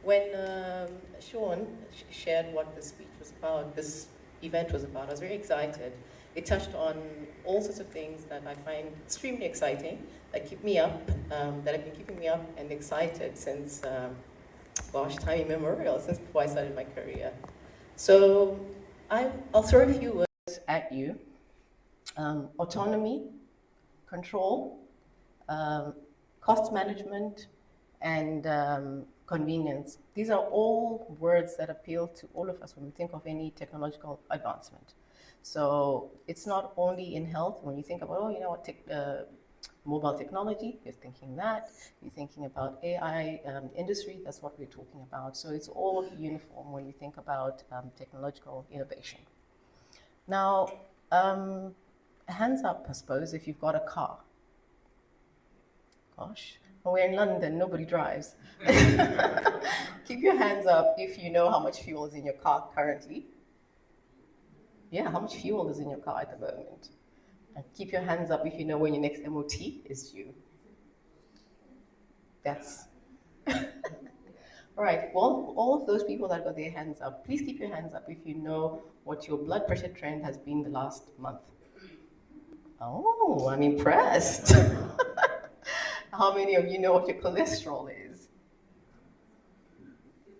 When Sean shared what this speech was about, this event was about, I was very excited. It touched on all sorts of things that I find extremely exciting, that keep me up, that have been keeping me up and excited since, gosh, time immemorial, since before I started my career. So I'll throw a few words at you. Autonomy, control, cost management, and convenience. These are all words that appeal to all of us when we think of any technological advancement. So it's not only in health. When you think about, oh, you know what, mobile technology, you're thinking that. You're thinking about AI industry, that's what we're talking about. So it's all uniform when you think about technological innovation. Now, hands up, I suppose, if you've got a car. Gosh, when we're in London, nobody drives. Keep your hands up if you know how much fuel is in your car currently. Yeah, how much fuel is in your car at the moment? And keep your hands up if you know when your next MOT is due. That's all right. Well, all of those people that got their hands up, please keep your hands up if you know what your blood pressure trend has been the last month. Oh, I'm impressed. How many of you know what your cholesterol is?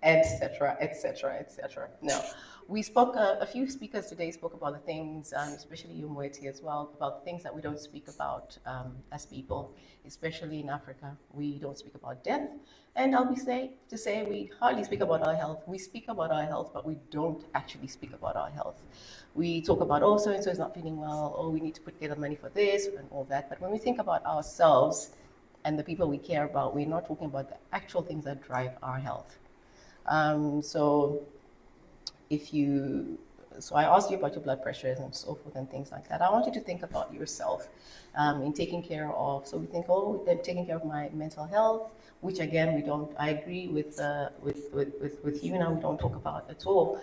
Etc., etc., etc. No. We spoke, a few speakers today spoke about the things, especially Umweti as well, about the things that we don't speak about as people, especially in Africa. We don't speak about death. And I'll be to say we hardly speak about our health. We speak about our health, but we don't actually speak about our health. We talk about, oh, so-and-so is not feeling well, oh, we need to put together money for this and all that. But when we think about ourselves and the people we care about, we're not talking about the actual things that drive our health. So I asked you about your blood pressures and so forth and things like that. I want you to think about yourself in taking care of. So we think, oh, they're taking care of my mental health, which again we don't. I agree with you now. We don't talk about at all.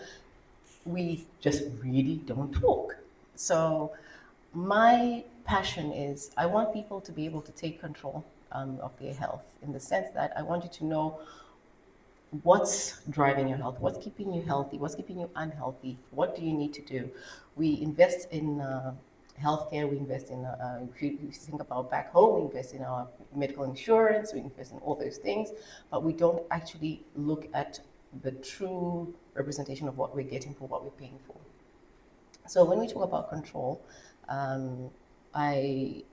We just really don't talk. So my passion is I want people to be able to take control of their health in the sense that I want you to know what's driving your health, what's keeping you healthy, what's keeping you unhealthy, what do you need to do. We invest in healthcare, we invest in, if you think about back home, we invest in our medical insurance, we invest in all those things, but we don't actually look at the true representation of what we're getting for what we're paying for. So when we talk about control, when we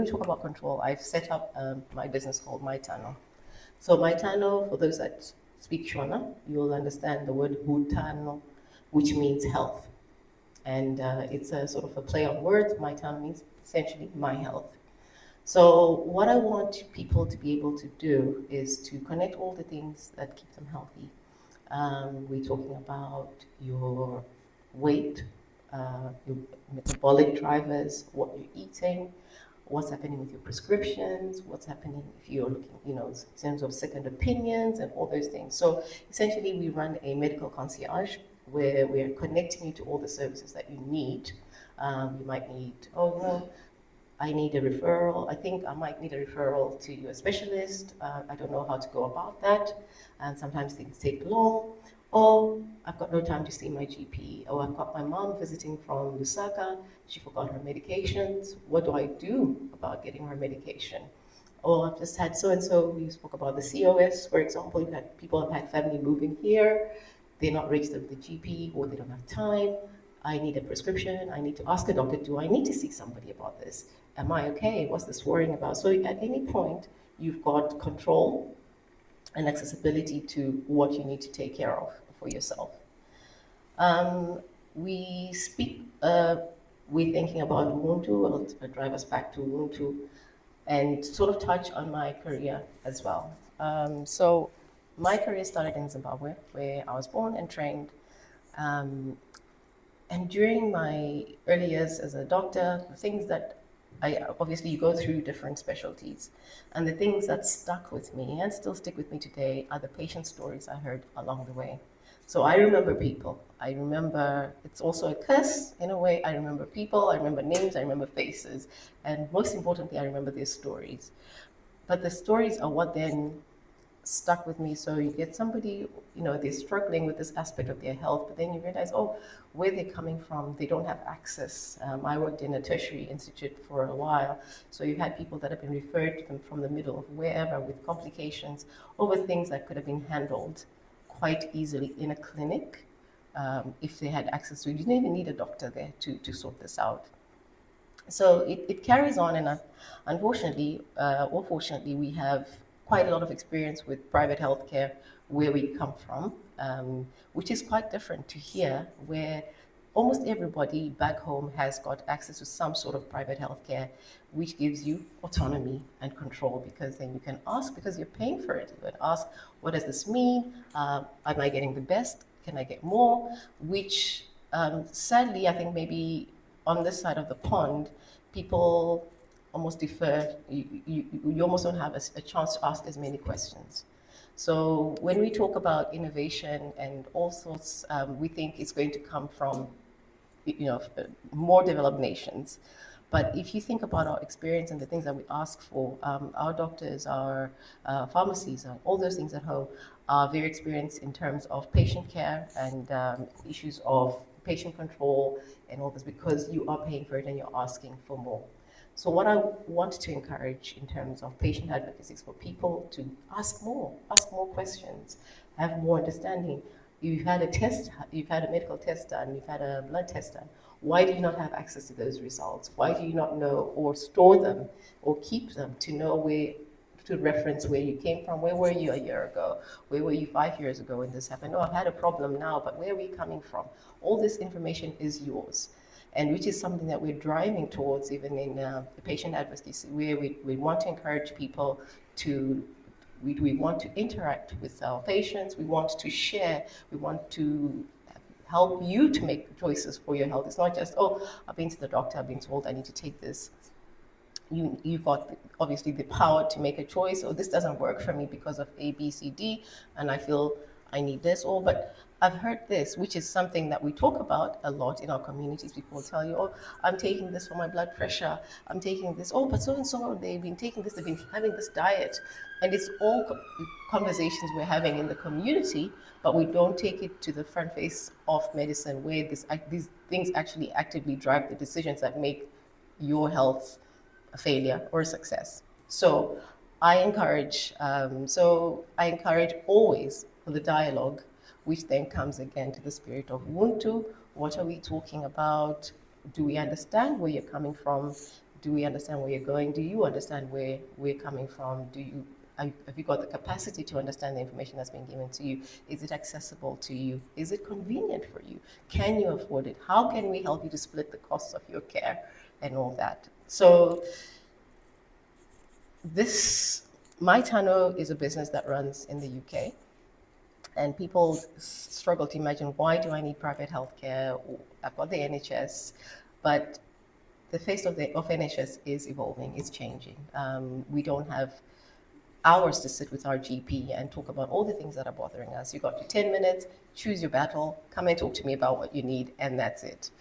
talk about control, I've set up my business called Mytano. So Mytano, for those that speak Shona, you'll understand the word Mytano, which means health. And it's a sort of a play on words. Mytano means essentially my health. So what I want people to be able to do is to connect all the things that keep them healthy. We're talking about your weight, your metabolic drivers, what you're eating, what's happening with your prescriptions, what's happening if you're looking, in terms of second opinions and all those things. So essentially we run a medical concierge where we're connecting you to all the services that you need. You might need, I need a referral. I think I might need a referral to a specialist. I don't know how to go about that. And sometimes things take long. Or I've got no time to see my GP. Or I've got my mom visiting from Lusaka. She forgot her medications. What do I do about getting her medication? Or I've just had so-and-so, we spoke about the COS, for example. You've had people have had family moving here. They're not registered with the GP or they don't have time. I need a prescription. I need to ask a doctor, do I need to see somebody about this? Am I okay? What's this worrying about? So at any point, you've got control and accessibility to what you need to take care of for yourself. We're thinking about Ubuntu. I'll drive us back to Ubuntu and sort of touch on my career as well. So my career started in Zimbabwe, where I was born and trained. And during my early years as a doctor, the things that obviously you go through different specialties, and the things that stuck with me and still stick with me today are the patient stories I heard along the way. So I remember people. I remember, it's also a curse in a way. I remember people, I remember names, I remember faces, and most importantly, I remember their stories. But the stories are what then stuck with me. So you get somebody, they're struggling with this aspect of their health, but then you realize, oh, where they're coming from, they don't have access. I worked in a tertiary institute for a while, so you've had people that have been referred to them from the middle of wherever with complications over things that could have been handled quite easily in a clinic, if they had access to it. You didn't even need a doctor there to sort this out. So it carries on, and unfortunately, or fortunately, we have quite a lot of experience with private healthcare where we come from, which is quite different to here, where almost everybody back home has got access to some sort of private healthcare, which gives you autonomy and control, because then you can ask, because you're paying for it. You can ask, what does this mean? Am I getting the best? Can I get more? Which sadly, I think maybe on this side of the pond, people almost defer. You almost don't have a chance to ask as many questions. So when we talk about innovation and all sorts, we think it's going to come from, more developed nations. But if you think about our experience and the things that we ask for, our doctors, our pharmacies, and all those things at home are very experienced in terms of patient care and issues of patient control and all this, because you are paying for it and you're asking for more. So what I want to encourage in terms of patient advocacy is for people to ask more questions, have more understanding. You've had a test, you've had a medical test done, you've had a blood test done. Why do you not have access to those results? Why do you not know or store them or keep them to know where to reference where you came from? Where were you a year ago? Where were you 5 years ago when this happened? Oh, I've had a problem now, but where are we coming from? All this information is yours, and which is something that we're driving towards even in the patient advocacy, where we want to encourage people to, we want to interact with our patients, we want to share, we want to help you to make choices for your health. It's not just, oh, I've been to the doctor, I've been told I need to take this. You've got obviously the power to make a choice, or this doesn't work for me because of A, B, C, D, and I feel I need this. Or, but I've heard this, which is something that we talk about a lot in our communities. People will tell you, oh, I'm taking this for my blood pressure, I'm taking this, oh, but so and so, they've been taking this, they've been having this diet. And it's all conversations we're having in the community, but we don't take it to the front face of medicine, where these things actually actively drive the decisions that make your health a failure or a success. So I encourage, always for the dialogue, which then comes again to the spirit of Ubuntu. What are we talking about? Do we understand where you're coming from? Do we understand where you're going? Do you understand where we're coming from? Have you got the capacity to understand the information that's been given to you? Is it accessible to you? Is it convenient for you? Can you afford it? How can we help you to split the costs of your care and all that? So Mytano is a business that runs in the UK, and people struggle to imagine, why do I need private healthcare? I've got the NHS, but the face of NHS is evolving, it's changing. We don't have hours to sit with our GP and talk about all the things that are bothering us. You got your 10 minutes, choose your battle, come and talk to me about what you need, and that's it.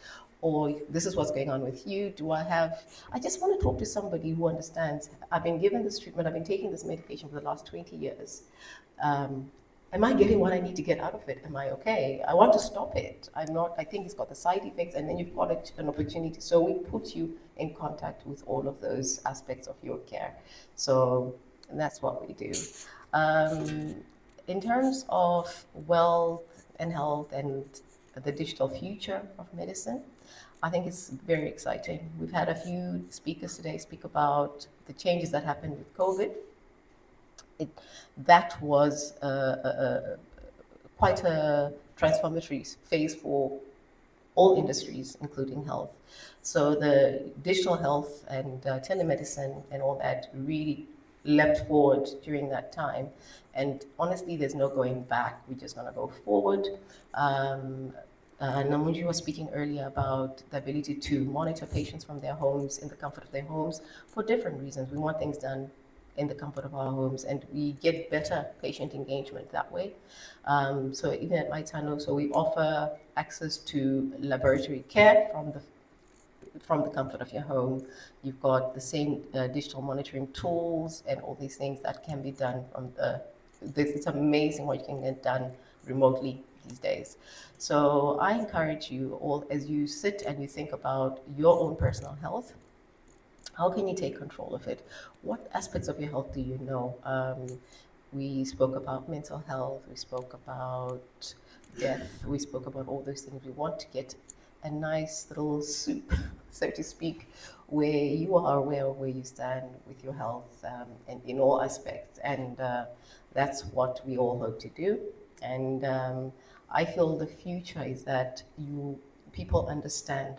Or this is what's going on with you. I just want to talk to somebody who understands. I've been given this treatment, I've been taking this medication for the last 20 years. Am I getting what I need to get out of it? Am I okay? I want to stop it. I'm not, I think it's got the side effects, and then you've got an opportunity. So we put you in contact with all of those aspects of your care. So that's what we do. In terms of wealth and health and the digital future of medicine, I think it's very exciting. We've had a few speakers today speak about the changes that happened with COVID. That was quite a transformative phase for all industries, including health. So the digital health and telemedicine and all that really leapt forward during that time. And honestly, there's no going back. We're just going to go forward. Namunji was speaking earlier about the ability to monitor patients from their homes, in the comfort of their homes, for different reasons. We want things done in the comfort of our homes, and we get better patient engagement that way. So even at Mytano, so we offer access to laboratory care from the comfort of your home. You've got the same digital monitoring tools and all these things that can be done from the it's amazing what you can get done remotely these days. So I encourage you all, as you sit and you think about your own personal health, how can you take control of it? What aspects of your health do you know? We spoke about mental health, we spoke about death, we spoke about all those things. We want to get a nice little soup, so to speak, where you are aware of where you stand with your health, and in all aspects. And that's what we all hope to do. And I feel the future is that people understand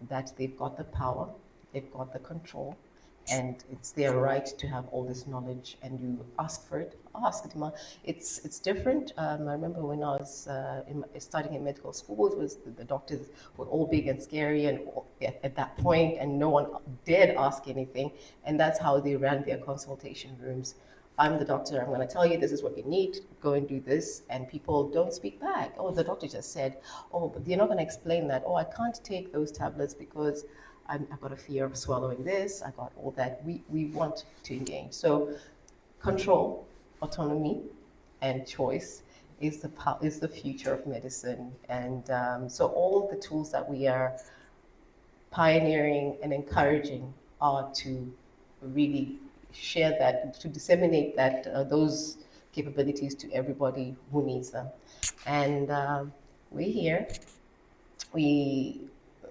that they've got the power, they've got the control, and it's their right to have all this knowledge, and you ask for it. Ask it. It's different. I remember when I was studying in medical school, it was the doctors were all big and scary, and at that point, and no one dared ask anything, and that's how they ran their consultation rooms. I'm the doctor, I'm going to tell you this is what you need, go and do this, and people don't speak back. Oh, the doctor just said, oh, but you're not going to explain that. Oh, I can't take those tablets because I've got a fear of swallowing this, I got all that. We want to engage. So control, autonomy, and choice is the future of medicine. And so all the tools that we are pioneering and encouraging are to really share that, to disseminate that those capabilities to everybody who needs them. And we're here.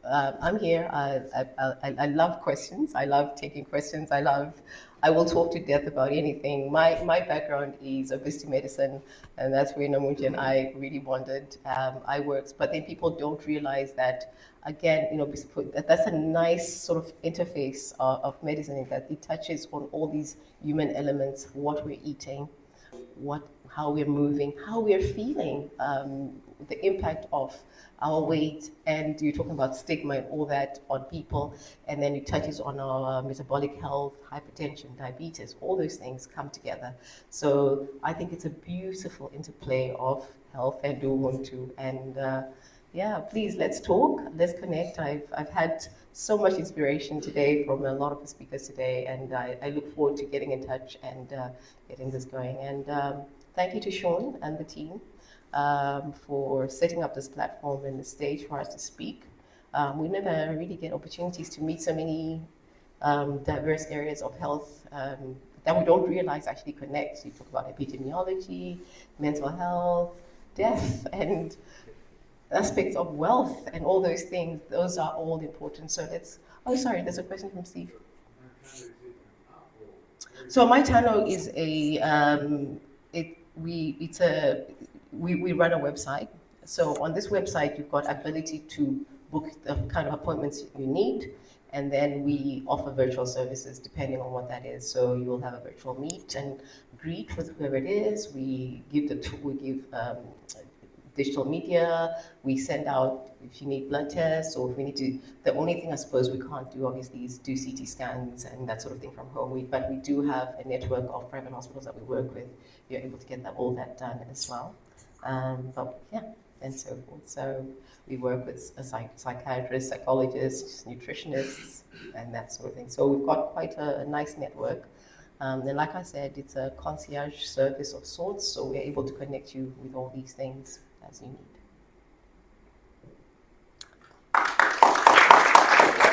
I'm here. I love questions. I love taking questions. I will talk to death about anything. My background is obesity medicine, and that's where Namunji and I really bonded. I worked, but then people don't realize that, again, that's a nice sort of interface of medicine, in that it touches on all these human elements, what we're eating, how we're moving, how we're feeling, the impact of our weight, and you're talking about stigma and all that on people, and then it touches on our metabolic health, hypertension, diabetes, all those things come together. So I think it's a beautiful interplay of health and Ubuntu, and yeah, please, let's talk, let's connect. I've had so much inspiration today from a lot of the speakers today, and I look forward to getting in touch and getting this going. And thank you to Sean and the team for setting up this platform and the stage for us to speak. We never really get opportunities to meet so many diverse areas of health that we don't realize actually connect. You talk about epidemiology, mental health, death, and aspects of wealth, and all those things. Those are all important. So oh, sorry, there's a question from Steve. So Mytano is we run a website. So on this website, you've got ability to book the kind of appointments you need, and then we offer virtual services depending on what that is. So you will have a virtual meet and greet with whoever it is. We give digital media. We send out if you need blood tests, or if we need to. The only thing I suppose we can't do obviously is do CT scans and that sort of thing from home. But we do have a network of private hospitals that we work with. You're able to get all that done as well. But yeah, and so forth. So we work with psychiatrists, psychologists, nutritionists, and that sort of thing. So we've got quite a nice network. And like I said, it's a concierge service of sorts, so we're able to connect you with all these things as you need.